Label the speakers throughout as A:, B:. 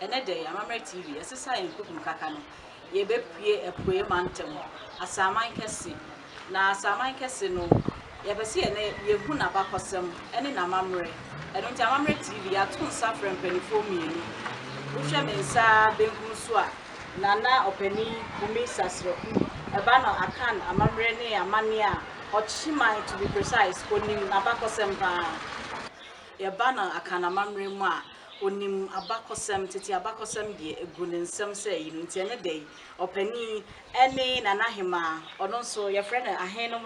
A: ene day amamre TV esesa enkukum kaka no ye bepie epoe mantem asaman kese na asaman kese no ye bese ene ye hu na bakosem ene na amamre eno nti amamre TV aton safre mpanifo mienu wohwe mensa benkum so a nana opani Kumi Sasreku eba no akan amamre ne amane a ochiman to be precise onim na bakosem pa ye ba na akan amamre mu a onim abakosem tete abakosem de egunensem se yi nti ene dey opani ene nanahema ono so ye friend ahenom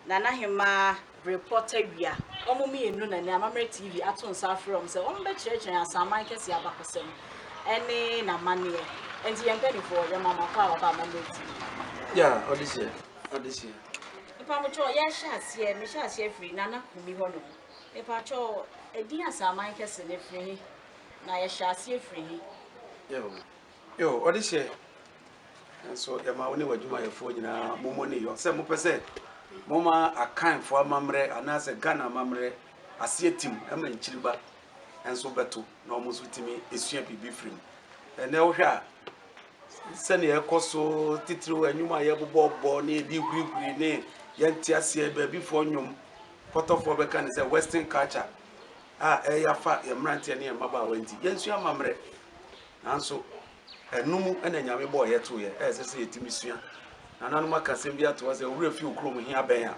A: nanahema reporter wia omumi enu na ne amamre TV aton sa from se ombe chirechire asaman kesi abakosem ene na mane enti ye mpeni for ye mama kwa aba amamre TV
B: yeah this year
A: ipa mo cho ye hyasie me hyasie free nana Kumi hono ipa cho edi asaman kesi ne free na ye hyasie free
B: yo this year so ya ma woni wadwuma ye fo nyina momo ne yo se mo pese moma akan fo amamre anase Ghana amamre asie tim ama nchiriba enso beto na omo so timi esua bibi frim ene wo hwa se ne ekoso titiri anwuma ye bobobbo ne edi hurihuri ne ye ntiasie ba bi fo nwom potofo be kan se western culture yafa ye mrante ne maba wanti yensu amamre nanso enumu ene nyame bo ye to ye sese yetimi sua nananu makasem bi ato ase owura fi okrom hi aben a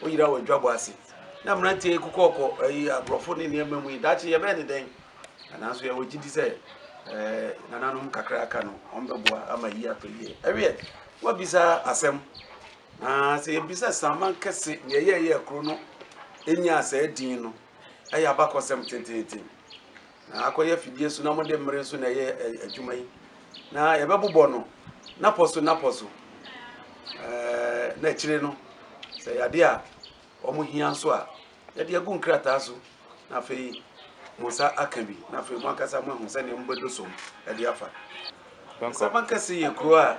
B: oyira wadwabo ase na mrante ekukoko agrofo ne ne mamu dachi ye be ne den nanso ye wogidi se nananu kakra aka no ombeboa ama yi apelie ewe wabisa asem na se yebisa saman kese ne ye kro no enya asa din no abakosem tententen na akoye fidie so na mo de mre so na ye adwuma yi na ye bebobo no naposo na chire no se yade a omo hia so a yade agu nkrata so na fe musa akabi na fe mo akasa mo hu se ne mbedo so yade afa saman kase ye kro a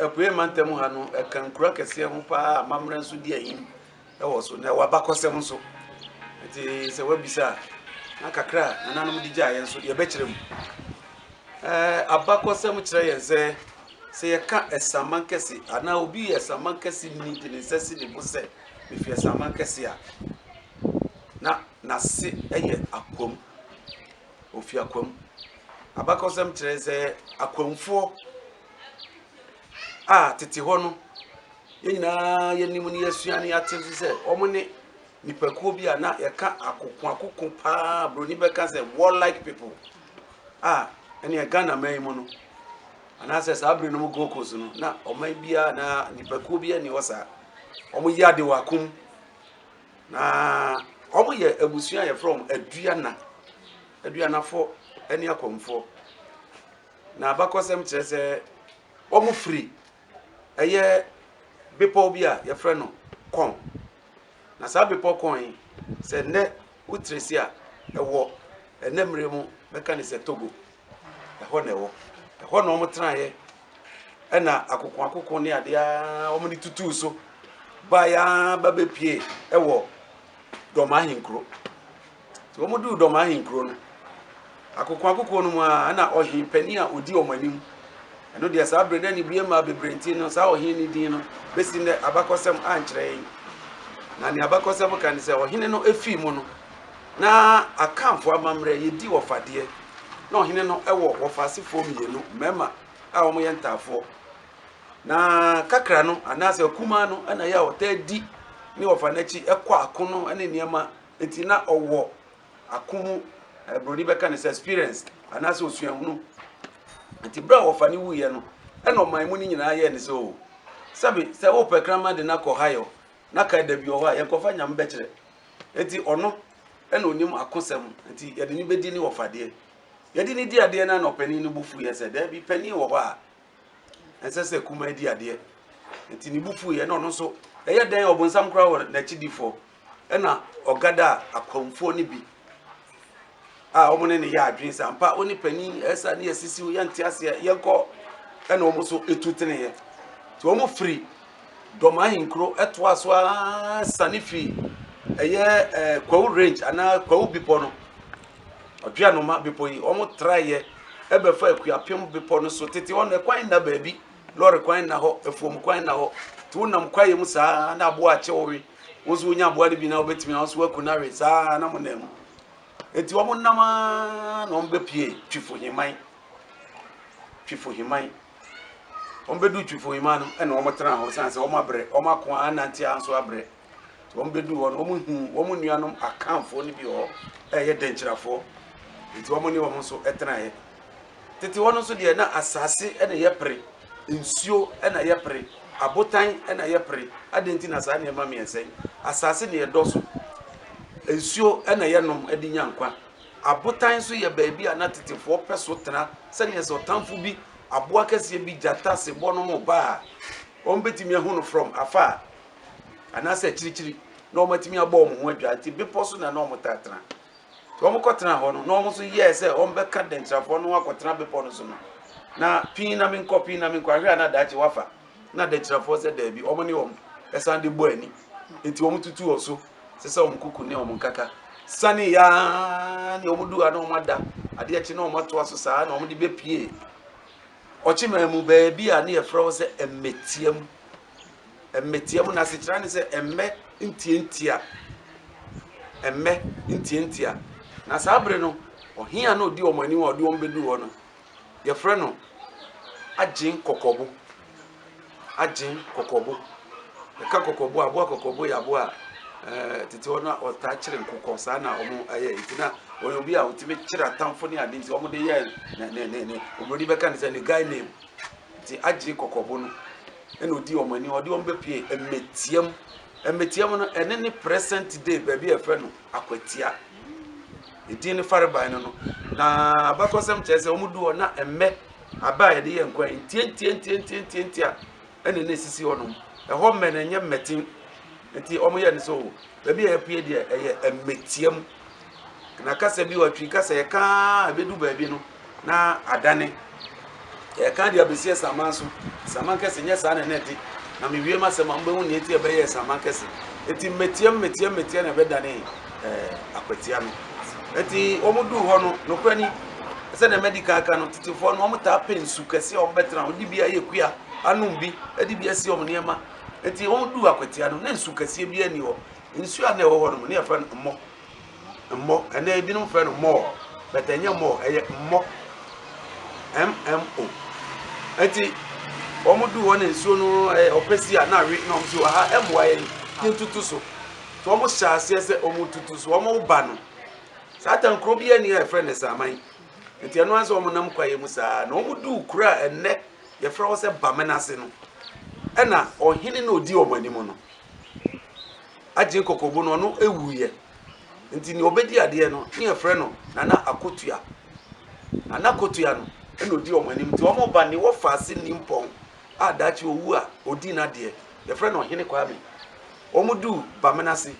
B: apuye mantem ha no kan kro kase ho pa amamre so di ahim wo so na wabakosem so ati se wabisa na kakra nananum di gya yen so ye be kirem abakosem kire yen se ye ka esaman kese ana obi esaman kese ni de nesesi de bose be fi esaman kese a na se eye akwam ofi akwam abakosem kire se akwamfo tete ho no ye nyina ye nimu ni yesua ni atenso se omone nipakuo bi na yeka akokon pa broni beka se warlike people ene Ghana man mu no anase sabri no mu gokos no na oman bia na nipakuo bi ani wosa omo yade wakum na omo ye abusua ye from aduana fo ene akomfo na bakosem kire se omo free eye bepo bia ye frɛ no kon na sabe pokon se ne utresi a ewo enemre mu meka ni se Togo eho na ewo eho na omo tran ye na akokon ne ade a omo ni tutu so ba ya babe pie ewo doma hinkro so omo du doma hinkro no akokon no mu a na ohin pani a odi omanim eno de sabre na ni bie ma bebrenti no sa ohin ni din no besi ne abakosem ankyerɛ na ni abakosem kan se ohene no efi mu no na akamfo amamre yedi wofade na ohene no ewo wofasefo mienu mema a wo ye ntafo na kakra no anase kuma no ana ya otadi ni wofanachi ekọ akono ana niema enti na owo akomu broni beka ne experience anase osuahunu enti bra wofane wuye no ana oman mu ni nyina ye ne so sabi se wo pekrama de na ko hayo na ka da bi o ha yenkofa nyam be kire enti ono ena onim akosem enti yede ni bedi ni wofade yede ni di ade na no pani ni bufu ye se da bi pani wo ha ensese kuma di ade enti ni bufu ye na ono so eye den obonsam kra wo na chidifo ena ogada akomfo ni bi omone ne ya adwen sampa oni pani esa ne asisi wo yante ase yenko ena omo so etutene ye ti omo free doma hinkro eto aso sanifi eye kwawu range ana kwawu bipo no odua no ma bepo yi omo try ebe fa akuapem bepo no so tete on kwan na baabi lorry kwan na ho efuom kwan na ho tu nam kwaye mu saa na abo ache owe wozu nya abo bi na obetimi na so aku na we saa na monam enti omo nam na ombe pie twifo himan ombedu twifo himan no ena omo tena ho sanse omo abre omo akwa ananti anso abre ombedu ho omo nuanom akanfo ni bi ho eye denchirafo enti omo ni omo so etena he tete wono so de na asase ena ye pre nsuo ena ye pre abotan ena ye pre adenti na sa na ma miensen asase ne ye doso nsuo ena ye nom edi nyankwa abotan so ye baabi ana tetefo peso tena se ne so tamfo bi aboa kase bi jata se bono mo ba ombetimi ahu no from afa ana se chirichiri na omatimi abo mo ho adwa ti beposo na na omotatra to omokotena ho no na omo so yes e ombeka dentrafo no akotena bepo no so no na pin na min copy na min kwahwe na dachi wafa na dentrafo se da bi omo ne om esande bo ani enti omo tutu oso sese omo kuku ne omo nkaka sani ya ni omo du ana omo ada ade echi na omo to aso saa na omo de bepie ochimemu baabi a ne yefro se emmetiam na se kira ne se emme ntientia na sabre no ohia na odi omani wa odi ombedu ho no yefre no agin kokobo ka kokobo abo kokobo ya abo a tete ona ota kire nkokọ sa na omo aye itina oyobi a otime kire atamfo ne ade nti omo de ye ne omori beka ne se ne guy name ti agin kokobo no ena odi omani odi ombepie emmetiam no ene ne present day baabi efre no akwatia edi ne fareban no na abakosem chese omudu na emme aba ye de ye nkwa ntientia ene ne sisi honom eho me na nye metin enti omo ye ne so baabi ye pie de eye emmetiam na kasa bi watwi kasa ye ka abedu baabi no na adane ye ka de abesie samanso samankese nye sa na neti na mewie masema mbehu ne eti ebe ye samankese eti metiam na bedane akwatia no eti omudu ho no nokwani se na medical aka no titifo no omta pensu kese ombetra odi bia yekua anumbi edi bia si omniema eti omudu akwatia no na nsu kese bia ni ho nsu a na ho ho no ne yafa mmo ene ebi no fa no mo betanya mo eye mmo MMO eti omudu ho na nsu no opesi a na wi na omso aha emwa ye ntutu so to omo hyase se omututu so omo ba no Satan krobia ni e friend saman enti eno anso omo nam kwaye musa na omudu kura enne ye fra wo se bamenase no ena ohini na odi omanimu no agin kokobo no no ewuye enti ni obedi ade no ni e friend no nana akotua no ena odi omanimu ti omo ba ni wo faase ni mpon adachi owu a odi na de ye friend no ohini kwa me omudu bamenase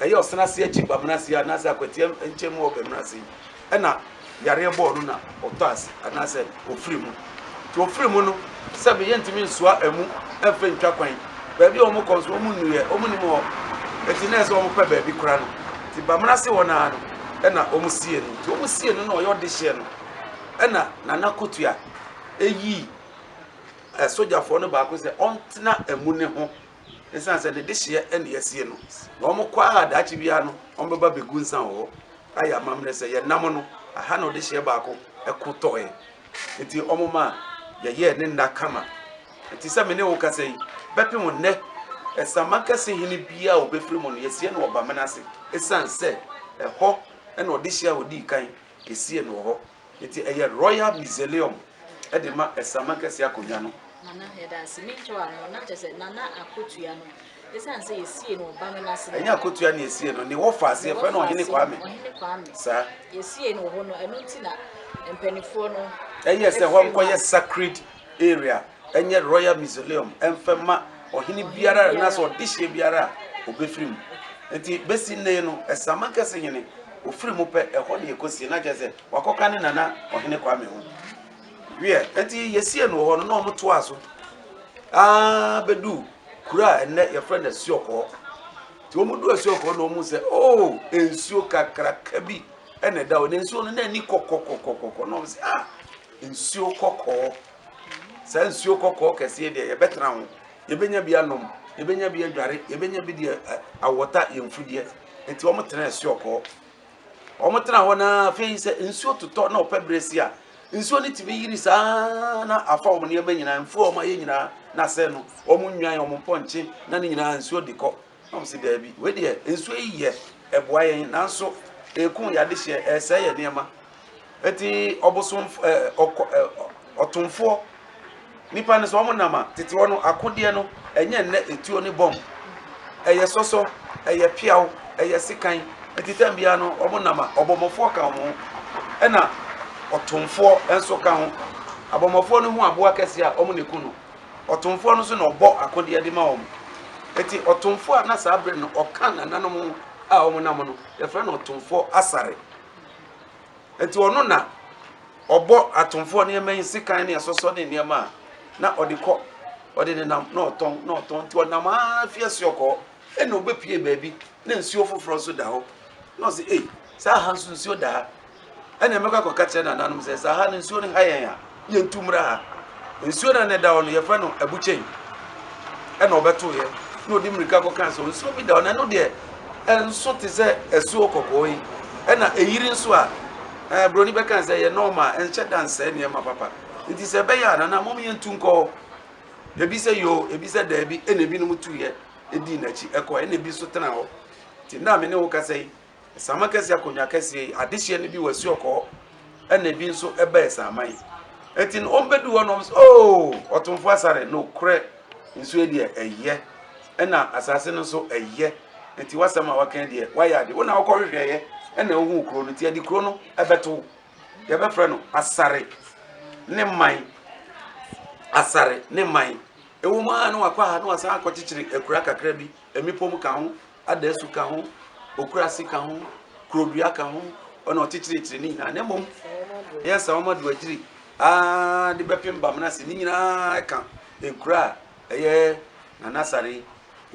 B: eyo osnase achi bamenase anase akwatia nchemu obamenase ena yare bo no na otas anase ofrimu to ofrimu no sabe yentimi nsoa emu efe ntwa kwan baabi omo konso omu nuye omu ni mo etinese omo pe baabi kura no ti bamenase wona no ena omu sie no ti omu sie no na oyo de hye no ena nana kotua eyi sojafo no ba ko se ontena emu ne ho esan se de hye ene yasie no na omo kwa adachi bia no omo beba begu nsan ho aya mamne se ye nam no aha no de hye ba ko ekotoe enti omo ma ye ne nda kama enti se me ne wo kasa yi bepi mo ne esamaka se hini bia obefiri mo no yasie no oba menase esan se ho ene ode hye odi kan esie no ho enti eye Royal Mausoleum edema esamaka se akonya no
A: nana heda simincho ano na chese nana akotua no esan se yesie no oba menase
B: enya akotua na yesie no ni wo faase e fa no ohene kwame sa
A: yesie no ho no enu ti na empanifo no
B: eye se ho nkoye sacred area enye Royal Mausoleum emfema ohene biara na so odihye biara obefrim enti besi ne no esamaka se hene ofrim pe eho ne ekosie na chese wakoka ne nana ohene kwame ho wie enti yesie no ho no na omoto aso bedu kura enne ye friend asioko ti omudu asioko no mu se oh ensuo kakra kabi ene da o ne nsuo no na ni kokokokokoko no say ah nsuo kokko sa nsuo kokko kese de ye betena ho ye benya bia nom ye benya bia dware ye benya bi de awota yemfudie enti o motena nsuo kokko o motena ho na fe se nsuo totɔ na opebresi a nsuo ni tibi yiri saa na afa o ne be nyina mfu o ma ye nyina na se no o mu nwan o mu ponche na ne nyina nsuo de kɔ no se da bi we de nsuo yi ye eboa yen nanso ekun ya de hye ese ye niema eti obosom otumfo nipa ne so mo nama tete wo no akode no enye nne etuo ne bom eye soso eye piawo eye sikan eti tambia no omo nama obomofo ka mo ena otumfo enso ka ho abomofo no hu aboa kese a omo ne kunu otumfo no so na obo akode de ma omo eti otumfo a na sabre no oka na nanom a omo nam no ye fra no otumfo asare eti ono na obo atumfo ne eman sikan ne asoso ne niema na odiko odi ne nam na oton ti onam afia sioko e na obepie baabi na nsuo foforo so da ho na o se sa ha nsuo da e na emeka koka che na nanom se sa ha nsuo ne ha yen a ye ntumra ha nsuo na ne da ho no ye fra no abuchen e na obeto ye na odi mrika koka so nsuo bi da ho na no de enso te se esuo kokoi e na eyiri nso a broni beka say ye normal enche dance ne ma papa nti se be ya na mom ye ntunko ebi se yo ebi se da bi ene bi no mutu ye edi na chi eko ene bi so tena ho ti na me ne wo ka say sama kase akonya kase adehye ne bi wasi oko ene bi nso ebe saman enti no ombedu wo no otumfo asare no kre nso edi eye ena asase no so eye enti wasama wakan de waya de wo na wo ko hwehwe ye ena ohu kro no ti adi kro no ebeto ye be frɛ no asare ne man asare ne man ewu ma no akwa no asa akɔkyekyere ekura kakra bi emipom ka ho adasu ka ho okura si ka ho krodua ka ho ona ɔkyekyere ni na ne mom yes awomadu agiri de bepem bamna se ni nyina ka ekura eye na nasare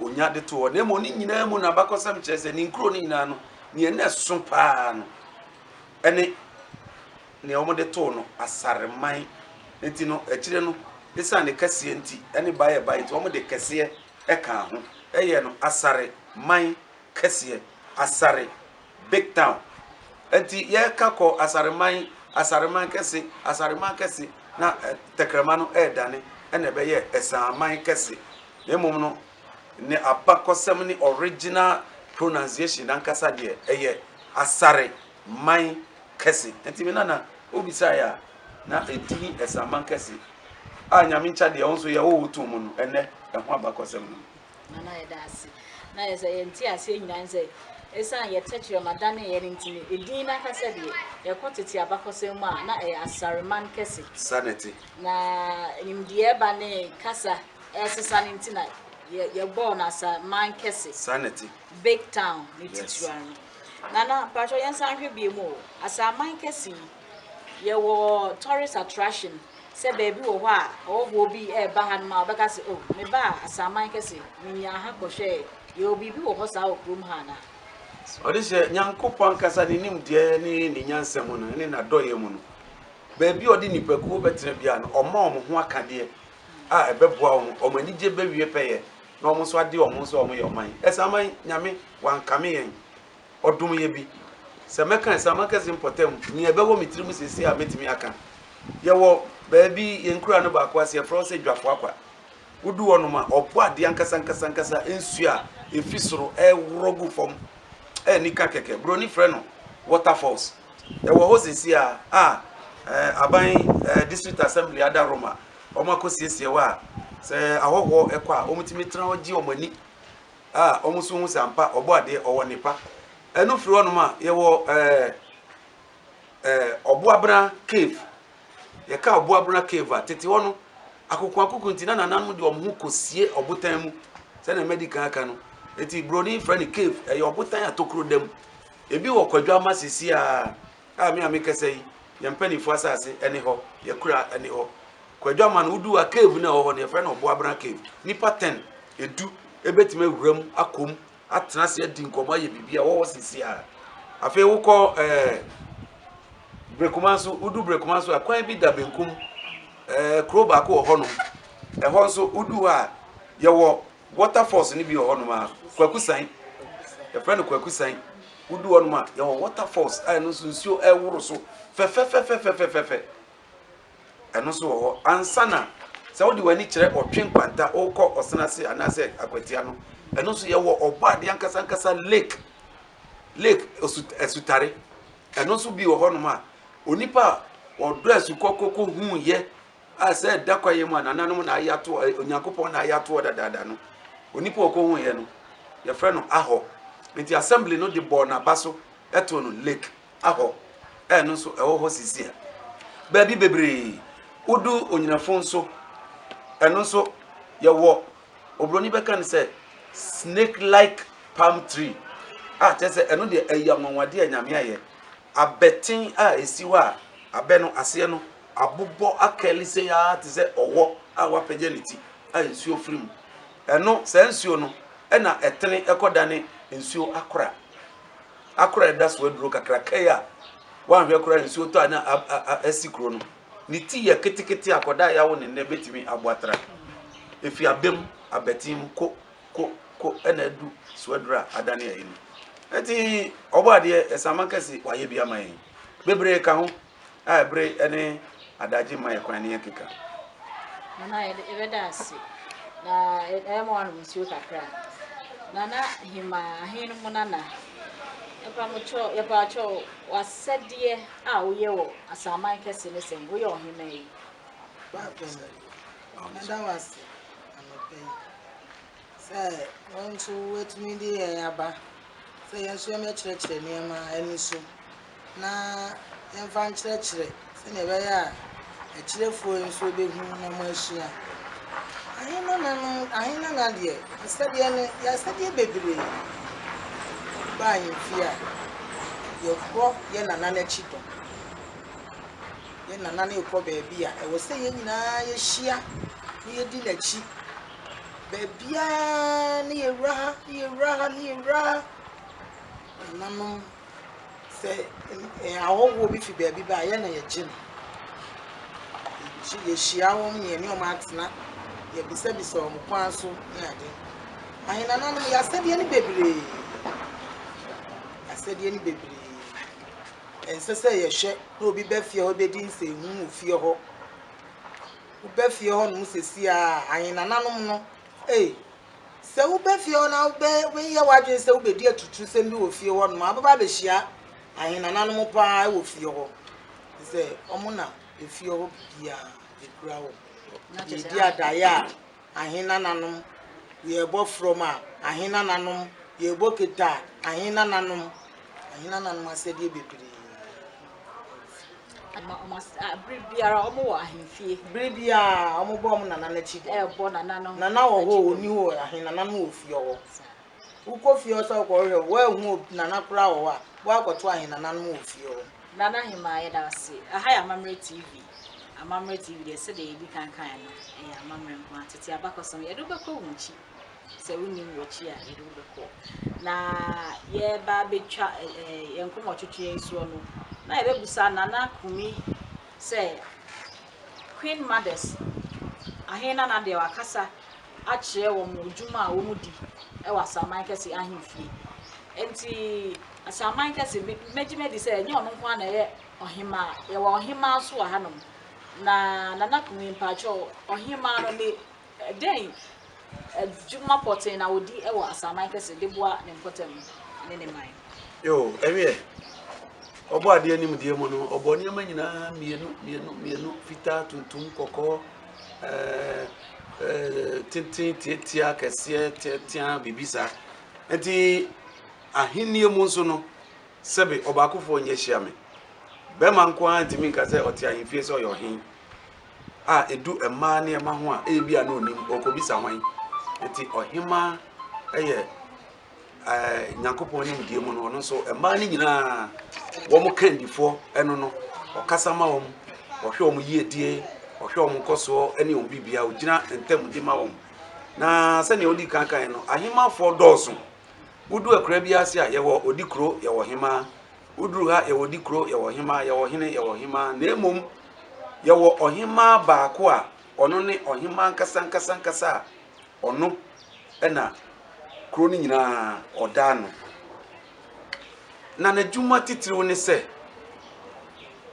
B: onya de to ne mo ni nyina mu na bakosam kyerese ni nkro ni nyina no ni ene so paa no ene ne omo de to no asare man enti no akire no esa ne kase enti ene baye to omo de kase e ka ho eye no asare man kase asare big town enti ye ka ko asare man kase na tekrama no e dane ene be ye esa man kase ne mom no ne abakosam ni original pronunciation ankasa de eye asare man kase enti me na obisa ya na eti esa man kase anyame ncha de onso ye wo wutu mu no ene ho abakosam no
A: na ye dasi na ye say enti ase nyina say esa ye techire madane ye ntini edin na kase de ye kotete abakosam mu a na asare man kase
B: sanity
A: na nimdie ba ne kasa esesa ntina ye born as a man kese
B: sanity
A: big town ni tituan nana pastor yan san hwe biemu as a man kese ye wo tourist attraction se baby wo ho a wo bi e ba han ma obeka se me ba as a man kese minya ha ko hwe ye obi bi wo ho sa okrum ha na
B: odise nyankopon kasa ni nimdie ni nyansem no ni na doye mu no baby odi nipaku betre bia no omo ho akade a ebeboa omo anije bewie peye na omo so ade omo so omo ye oman esaman nyame wankame yen odum ye bi se meka esama kase importem ni ebewo mitirimu sesi a metimi aka ye wo baby yenkura no ba kwa se fro se dwafo akwa wudu wono ma opo ade ankasa ensu a efisoro ewrogu fom nika keke broni frɛ no waterfalls e wo ho sesi a aban district assembly ada Roma omakosiesie wa se ahoho ekwa omutimi tra ogi omani omusu hu sampa oboade owo nipa enu firi wono ma ye wo oboabra cave ye ka oboabra cave tete wono akokun ntina nananu de omhu kosie obotan mu se na medical aka no eti broni friend cave e obotan atokro dem ebi wo kwadwa masisi me amekese yi ye mpanifo asase ene ho ye kura ene ho kwadwa man udu a cave na ho ne friend oboabra cave nipa 10 edu ebetime wuram akom atena se adi nkomo ye bibia wo sisi Afi wukọ Brekumanso udu Brekumanso akwan bi da benkum kro ba ko ho no ho nso udu a ye wo waterfalls ni bi ho no ma Kwakusan ye friend Kwakusan udu ho no ma ye wo waterfalls a no so nsuo woro so fe eno so ho ansana se wo di wani kire otwen kwanta okọ osenase anase akwatia no eno so ye wo oba de ankasa lake esutare eno so bi ho no ma onipa odo asukokoko hu ye ase dakwaye mu anananom na ayato onyankopon na ayato dadada no onipa okohu ye no ye frɛ no aho nti assembly no de bɔ na baso eto no lake aho eno so ɛwɔ hɔ sisia ba bi bebre udu onyinafo nso eno so ye wo obroni beka ne sɛ snake like palm tree tese eno de ayamonwade anyame aye abetin esi hɔ a abe no ase no abobɔ akalise ya te sɛ ɔwɔ a wapaganity nsuo firim eno sɛ nsuo no ɛna ɛtene ɛkɔdane nsuo akora da so aduro kakra kai a wanhwe akora nsuo to ana asikro no ni ti yɛ ketekete akɔda ya wo ne ne betimi aboatra efi abem abetim ko ɛna adu so adura adane ayi no eti obo ade esamankasi waye bia man bebre ka ho a bre ene adaji man kwan ne keka
A: nana ebeda ase na emo anu musio kakra nana hima ahinu munana epa cho wasede a oye wo asamankasi ne sen wo ye ohima yi
C: ba pese nada wase anope say want to wait me dey aba say yenso me kyerɛkyerɛ niema ani so na yɛmfa nkyerɛkyerɛ sɛ ne bɛyɛ a akyerɛfoɔ nso behu na mo ahyia ahina na deɛ asɛdeɛ ne yɛasɛdeɛ bebree ba yɛmfi a yɛkɔ yɛ nana n'akyi dɔ yɛ nana ne yɛkɔ baabi a ɛwɔ sɛ yɛn nyinaa yɛhyia ne yɛdi n'akyi baabiaa ne yɛwura nanom se awowo bi fi baabi ba ye na ye gye ye hyia wo me ne o ma atena ye bisa o mo kwan so ne ade ahina nanom ya asɛdeɛ ne bebree ensese ye hwɛ na obi ba fie ho bedi nse hu fie ho wo ba fie ho no sesi a ahina nanom no se wo be fie na we ye wadwen se wo be di atutu se mbi wo fie ho no ababa be hia ahina nanom pa wo fie ho se omo na be fie ho bia be kura wo ye di adaya ahina nanom ye bo from a ahina nanom ye bo kita ahina nanom asedi bebre
A: biara omo wo ahemfie
C: bia omo bo omo nana na chi
A: bo nana no
C: nana wo ho oni ho ahina nana wo fie ho uko fie so ko hwe wo hu nana kura wo a wo akoto ahina nana wo fie ho
A: nana hima ye da se aha ya Amammerɛ TV de se de bi kan no Amammerɛ nko atete abakosom ye do beko wunchi se woni wochi a ye do beko na ye ba betwa ye nkomo twetwe nsuo no na ye bebusa nana kumi se Queen Mothers ahina na de wakasa akyerɛ wo modwuma a wo mudi e wasamankasi ahemfie enti asamankasi megimedi sɛ nye ɔno nko na ye ohima ye wa ohima so wa hanom na nana kumi mpacho ohima no ne den adwuma poten na wodi e wa asamankasi de boa ne mpotem ne ne man
B: yo ewie obo ade anim die mu no obo ne manyina mienu fita tuntum kokɔ tintin kɛseɛ tia bibisa enti ahenni mu nso no sɛbe ɔbaakofo nyɛ hyia me bɛma nko antimi nka sɛ ɔte ahemfie sɛ ɔyɛ ɔhen a edu ɛmaa ne ɛma ho a ebia na onim ɔkɔbisa hwan enti ɔhema ɛyɛ nyankopɔn nim die mu no ɔno nso ɛmaa ne nyinaa wɔn kandifoɔ ɛno no ɔkasa ma wɔn ɔhwɛ wɔn yiedie ɔhwɛ wɔn nkɔsoɔ ɛne wɔn bibia ɔgyina ntɛm de ma wɔn na sɛnea odi kankan no ahemafoɔ dɔɔso wudu akura bi ase a yɛwɔ odi kuro yɛwɔ hema uduru ha yɛwɔ dikro yɛwɔ hema yɛwɔ hene yɛwɔ hema na emom yɛwɔ ɔhema baako a ɔno ne ɔhema nkasa ɔno ɛna kuro no nyinaa ɔdaa no na n'adwuma titiriw ne sɛ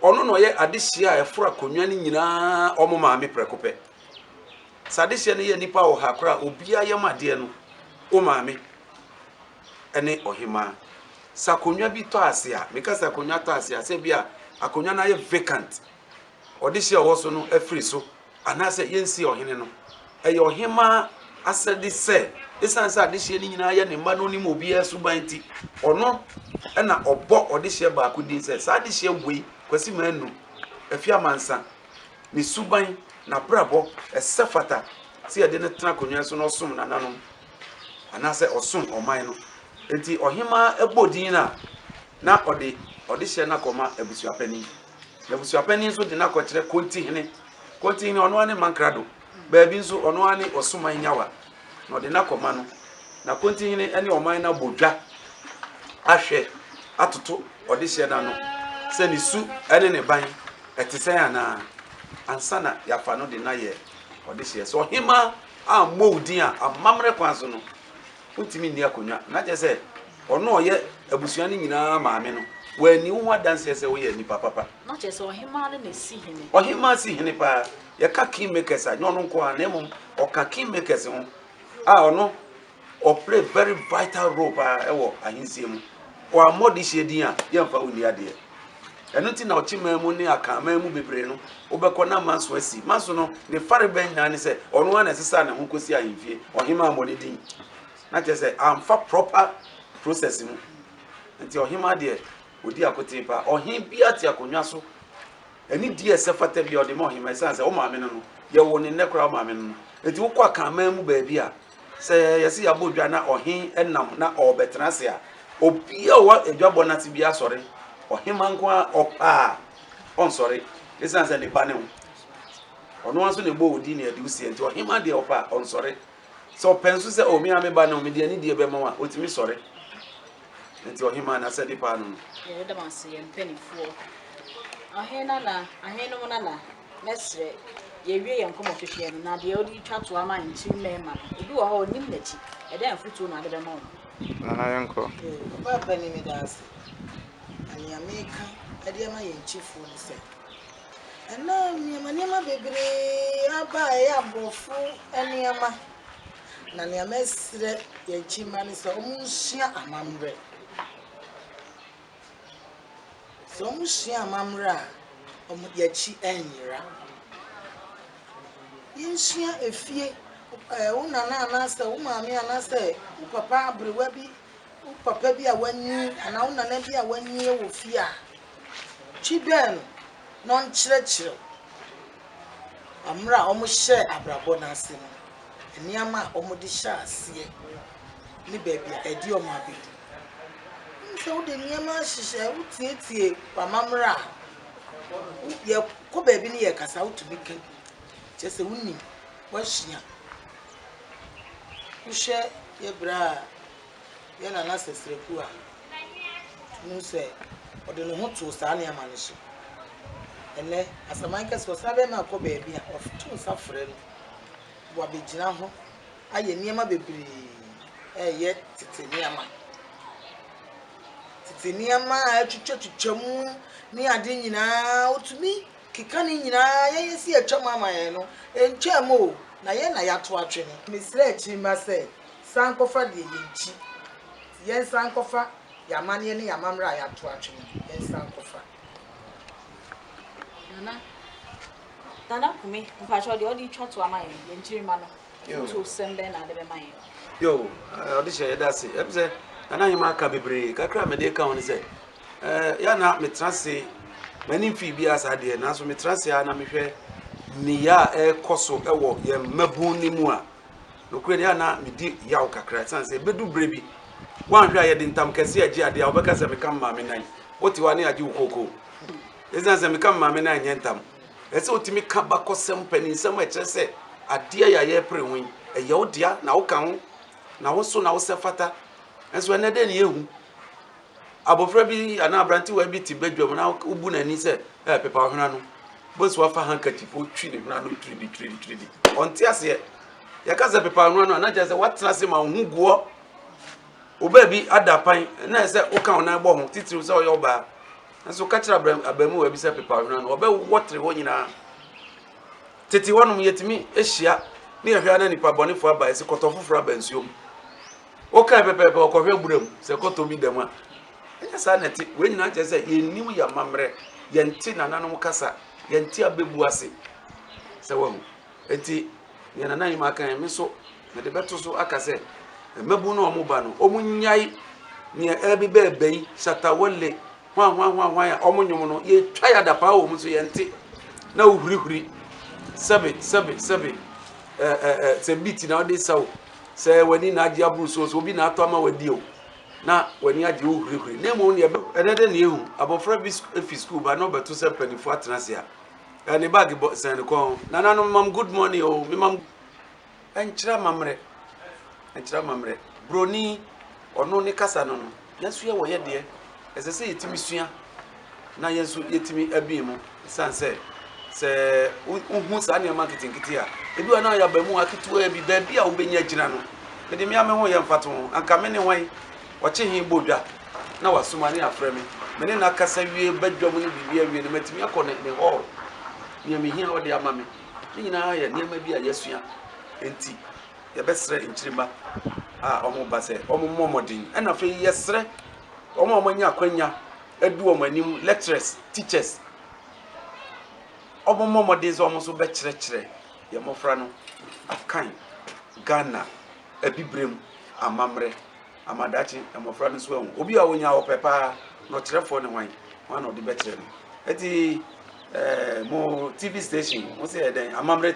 B: ɔno na ɔyɛ adehyia a ɛforo akonnwa no nyinaa ɔmo maame prɛko pɛ sɛ adehyia no yɛ nipa wɔ ha kora obia yɛ madeɛ no o maame ɛne ɔhema sɛ akonnwa bi tɔ ase a meka sɛ akonnwa tɔ ase a sɛ bi a akonnwa no ayɛ vacant ɔdehyia wɔ so no afiri so anaasɛ yɛnsi ɔhene no ɛyɛ ɔhema asɛde sɛ esan sɛ adehyia no nyinaa yɛ ne mma no nim obiara suban ti ɔno ɛna ɔbɔ ɔdehyia baako din sɛ saa adehyia wei kwasi manu afi amansa ne suban na brabɔ ɛsɛ fata sɛ yɛde ne tena akonnwa so no ɔsom nananom anaasɛ ɔsom ɔman no enti ɔhema ɛbɔ din na ɔdehyia no akɔma abusuapani na abusuapani nso de no akɔkyerɛ kontihene ɔno ane mankrado baabi nso ɔno ane ɔsoman nyawa na ɔde no akɔma no na kontihene ɛne ɔman no abɔdwa ahwɛ atoto ɔdehyia no ano sɛ ne su ɛne ne ban ɛte sɛn anaa ansa na yɛafa no de na yɛ ɔdehyia sɛ ɔhema ammɔ wo din a amammerɛ kwan so no wontumi nni akonnwa na kyerɛ sɛ ɔno ɔyɛ abusua no nyinaa maame no wani wo adanseɛ sɛ woyɛ nipa papa
A: na kyerɛ sɛ ɔhema no na si hene
B: ɔhema si hene paa yɛka kingmakers a nyɛ ɔno nko a na mmom ɔka kingmakers ho a ɔno ɔplay very vital role paa ɛwɔ ahensie mu ɔammɔ de hyɛ din a yɛmfa wo nni adeɛ ɛno nti na ɔkyemaa mu ne akamaa mu bebree no wobɛkɔ na manso asi manso no ne fare bɛn nyinaa ne sɛ ɔno a na ɛsesa ne ho kɔsi ahemfie ɔhema ammɔ ne din na kyerɛ sɛ amfa proper process mu nti ɔhema deɛ odi akote pa ɔhen bia te akonnwa so ɛni die ɛsɛ fata bia ɔde ma ɔhema ɛsan sɛ wo maame no yɛwɔ ne nnɛkora wo maame no nti wokɔ akamaa mu baabi a sɛ yɛse yɛabɔ dwa na ɔhen ɛnam na ɔbɛtena ase a obia wɔ adwabɔ no ate bia asɔre ɔhema nko a ɔpa a ɔnsɔre ɛsan sɛ ne ba ne ho ɔno nso ne bɔ wo di ne ade wo sie nti ɔhema deɛ ɔpa a ɔnsɔre sɛ ɔpɛ nso sɛ ɔme ame ba ne ho medeɛ ne deɛ bɛma wo a ɔtumi sɔre nti ɔhema na sɛ de paa no no
A: yɛda ma se yɛn mpanifoɔ ahena na ahena mu na mesrɛ yɛwie yɛn nkɔmɔ hwehwɛ no na deɛ ɔde twa to ama nkyim mɛma ebi wɔ hɔ onim n'akyi ɛda mfutuo na ade bɛma wo
D: nana yɛnkɔ
C: papa ni me da ase ani ameka ɛde ama yɛn chifu no sɛ ɛna nneɛma bebree aba ɛyɛ abɔfo nneɛma na nneɛma ɛsrɛ yɛn kyima ne sɛ ɔmo nsua amammerɛ sɛ ɔmo sua amammerɛ a ɔmo yɛkyi ɛnyera yɛnsua efie wo nana anaasɛ wo maame anaasɛ wo papa aberewa bi wo papa bi a wanyi anaa wo nana bi a wanyi wɔ fie a twi bɛn no na ɔnkyerɛkyerɛ ammerɛ a ɔmo hyɛ abrabɔ n'ase no nneɛma a ɔmo de hyɛ aseɛ ne baabi a ɛde ɔmo abɛdu sɛ wode nneɛma ahyehyɛ wotietie amammerɛ a yɛkɔ baabi ne yɛkasa wotumi ka kyerɛ sɛ wonim woahyia wohwɛ yɛbrɛ a yɛnana sɛsrɛku a nu sɛ ɔde ne ho too saa nneɛma no so ɛnɛ asaman kɛsɛ ɔsa bɛma akɔ baabi a ɔto nsa frɛ no wabɛgyina ho ayɛ nneɛma bebree ɛyɛ tete nneɛma a atwitwa mu ne ade nyinaa wotumi keka ne nyinaa yɛyɛ si atwam ama yɛn no ɛntwam o na yɛn na yɛato atwe no mesrɛ akyi ma sɛ sankɔfa deɛ yɛnkyi yɛn sankɔfa yɛamanneɛ ne yɛamammerɛ a yɛato atwe no yɛn sankɔfa
A: nana kumi mpakyɛ deɛ ɔde twa to ama yɛn yɛnkyirima no to sɛm bɛn na ade bɛma yɛn
B: yo ɔde hyɛ yɛda ase ɛbi sɛ nana hema aka bebree kakra mede ka ho ne sɛ yɛna metena se m'ani mfii biara saa deɛ nanso metena se a na mehwɛ neya a ɛkɔ so ɛwɔ yɛn mmabun ne mu a nokura deɛ na medi yaw kakra ɛsiane sɛ ɛbɛdu berɛ bi woanhwɛ a yɛde ntam kɛse agye adeɛ a wobɛka sɛ meka maame nan wote wa ne agye wo kookoo ɛsiane sɛ meka maame nan nyɛ ntam ɛsɛ wotumi ka bakɔsɛm paninsɛm a ɛkyerɛ sɛ adeɛ yɛ a yɛpere ho yi ɛyɛ wo dea na woka ho na wo so na wo sɛ fata ɛnso ɛnɛ dɛ ne yɛhu abofra bi ana abranti wa bi ti badwam na ubu na ni se pepa hwena no bosu wa fa handkerchief o twi ne hwena no tridi onte ase ya ka se pepa hwena no na je se watena se ma hu guo oba bi adapan na se o ka ona gbo ho titiri se o yo ba nso ka kira abamu wa bi se pepa hwena no oba wotre ho nyina tete wonum yetimi ehia ne hwea na nipa bonefo aba ese kotofoforo aba nsuom o ka pepepe okohwe buram se koto bi dem a enya sa neti we nyina je se yenim ya mamre yenti nananom kasa yenti abebu ase se wahu enti ye nanan ma kan me so me de beto so aka se mebu no omo ba no omunyai ne ebi bebai shatawole hwan ya omonyum no ye twa ya da pa wo mu so yenti na uhurihuri sebe se biti na odi sawo se wani na agi aburu so obi na ato ama wadi o na wani agi uhurihuri na mo ne enede ne ehu abofra bi efi school ba no beto se panifo atenase a ne bag sen ko nananom mam good morning o me mam enchira mamre broni ono ne kasa no no yesu ye wo ye de esese yetimi sua na yesu yetimi abiemu sanse se uhu sa ne marketing kiti a ebi wa na ya ba mu akitu e bi ba bi a obenya gina no de me ame ho ye mfato anka me ne hwan oche hin bodwa na wasoma ne afre me ne na kasa wie badwam ne bibia wie ne matimi akọ ne hall ne me hia ode ama me nyina ya ne ma bi a yesua enti ye besre nchirima omo base omo momodin na fe yesre omo nya kwanya edu omo anim lecturers teachers omo momodin so omo so be kire ye mofra no akan Ghana abibrem amamre amadachi mofra no so obi a wonya opepa no kirefo ne wan odi be kire no eti mo TV station mo say den amamre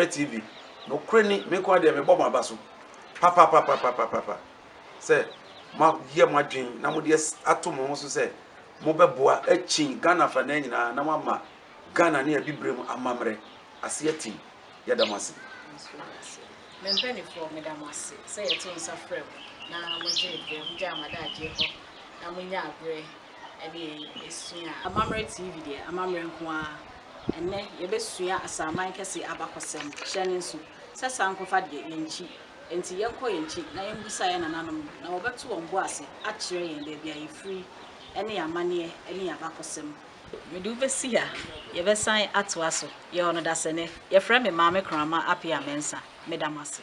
B: TV no kreni me kwa de me bom abaso papa say ma ye madwen na mo de ato mo so say mo beboa achi Ghana fa na nyina na mama Ghana ne abibrem amamre asiati yadamasi
A: Mempeni for medamasi say it on safrem na mo je de amada je ho na mo nya agre e esua amamre TV de amamre nko a enne ye besua asaman kese abakosem hyene nso sesa nkofa de yenchi enti yenko yenchi na yembusa ye nananom na obeto wonbo ase a kire yen da bia yefri ene yamane ene abakosem medu besi ha ye besan ato aso ye ono da sene ye frɛ me maame krama apia mensa medamase